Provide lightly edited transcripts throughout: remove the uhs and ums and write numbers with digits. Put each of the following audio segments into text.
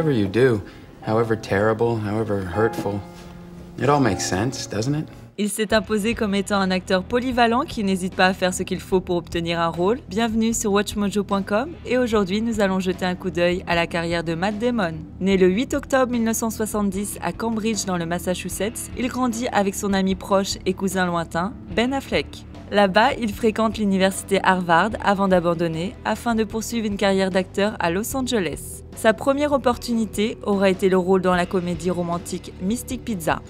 whatever you do, however terrible, however hurtful, it all makes sense, doesn't it? Il s'est imposé comme étant un acteur polyvalent qui n'hésite pas à faire ce qu'il faut pour obtenir un rôle. Bienvenue sur WatchMojo.com et aujourd'hui nous allons jeter un coup d'œil à la carrière de Matt Damon. Né le 8 octobre 1970 à Cambridge dans le Massachusetts, il grandit avec son ami proche et cousin lointain, Ben Affleck. Là-bas, il fréquente l'université Harvard avant d'abandonner afin de poursuivre une carrière d'acteur à Los Angeles. Sa première opportunité aura été le rôle dans la comédie romantique Mystic Pizza.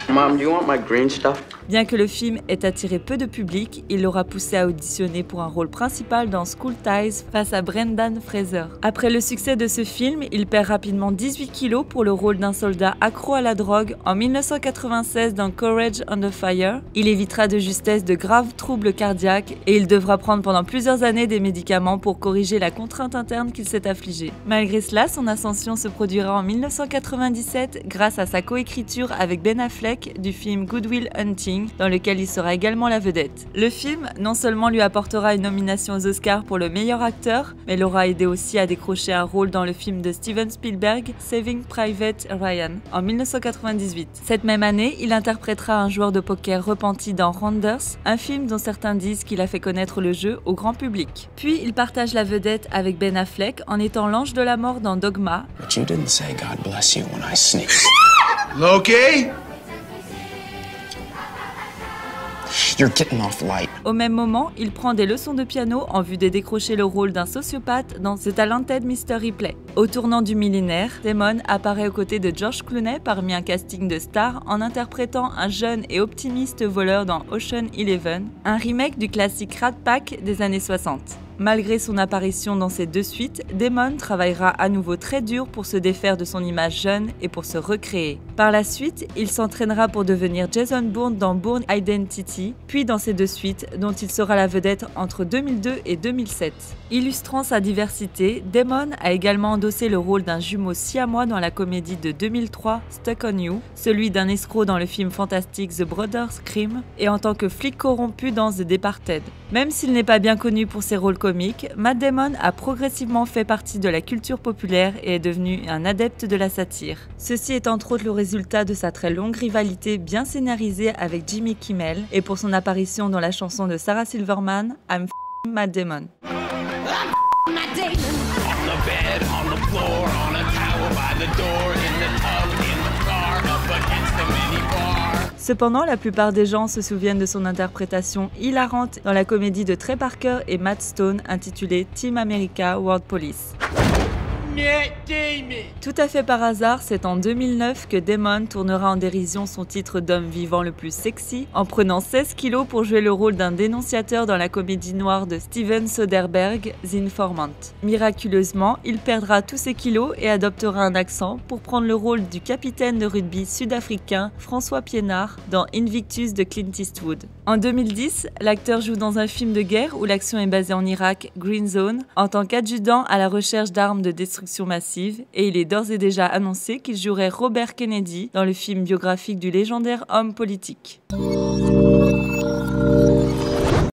Mom, do you want my green stuff? Bien que le film ait attiré peu de public, il l'aura poussé à auditionner pour un rôle principal dans School Ties face à Brendan Fraser. Après le succès de ce film, il perd rapidement 18 kilos pour le rôle d'un soldat accro à la drogue en 1996 dans Courage Under Fire. Il évitera de justesse de graves troubles cardiaques et il devra prendre pendant plusieurs années des médicaments pour corriger la contrainte interne qu'il s'est affligée. Malgré cela, son ascension se produira en 1997 grâce à sa coécriture avec Ben Affleck du film Good Will Hunting, dans lequel il sera également la vedette. Le film non seulement lui apportera une nomination aux Oscars pour le meilleur acteur, mais l'aura aidé aussi à décrocher un rôle dans le film de Steven Spielberg, Saving Private Ryan, en 1998. Cette même année, il interprétera un joueur de poker repenti dans Rounders, un film dont certains disent qu'il a fait connaître le jeu au grand public. Puis il partage la vedette avec Ben Affleck en étant l'ange de la mort dans Dogma. But you didn't say God bless you when I sneezed. Loki? You're getting off light. Au même moment, il prend des leçons de piano en vue de décrocher le rôle d'un sociopathe dans The Talented Mr. Ripley. Au tournant du millénaire, Damon apparaît aux côtés de George Clooney parmi un casting de stars en interprétant un jeune et optimiste voleur dans Ocean Eleven, un remake du classique Rat Pack des années 60. Malgré son apparition dans ces deux suites, Damon travaillera à nouveau très dur pour se défaire de son image jeune et pour se recréer. Par la suite, il s'entraînera pour devenir Jason Bourne dans Bourne Identity, puis dans ces deux suites, dont il sera la vedette entre 2002 et 2007. Illustrant sa diversité, Damon a également endossé le rôle d'un jumeau siamois dans la comédie de 2003 Stuck on You, celui d'un escroc dans le film fantastique The Brothers Grimm, et en tant que flic corrompu dans The Departed. Même s'il n'est pas bien connu pour ses rôles comiques, Matt Damon a progressivement fait partie de la culture populaire et est devenu un adepte de la satire. Ceci est entre autres le résultat de sa très longue rivalité bien scénarisée avec Jimmy Kimmel et pour son apparition dans la chanson de Sarah Silverman, I'm f***ing Matt Damon. Cependant, la plupart des gens se souviennent de son interprétation hilarante dans la comédie de Trey Parker et Matt Stone intitulée Team America World Police. Tout à fait par hasard, c'est en 2009 que Damon tournera en dérision son titre d'homme vivant le plus sexy en prenant 16 kilos pour jouer le rôle d'un dénonciateur dans la comédie noire de Steven Soderbergh, The Informant. Miraculeusement, il perdra tous ses kilos et adoptera un accent pour prendre le rôle du capitaine de rugby sud-africain François Pienaar dans Invictus de Clint Eastwood. En 2010, l'acteur joue dans un film de guerre où l'action est basée en Irak, Green Zone, en tant qu'adjudant à la recherche d'armes de destruction massive, et il est d'ores et déjà annoncé qu'il jouerait Robert Kennedy dans le film biographique du légendaire homme politique.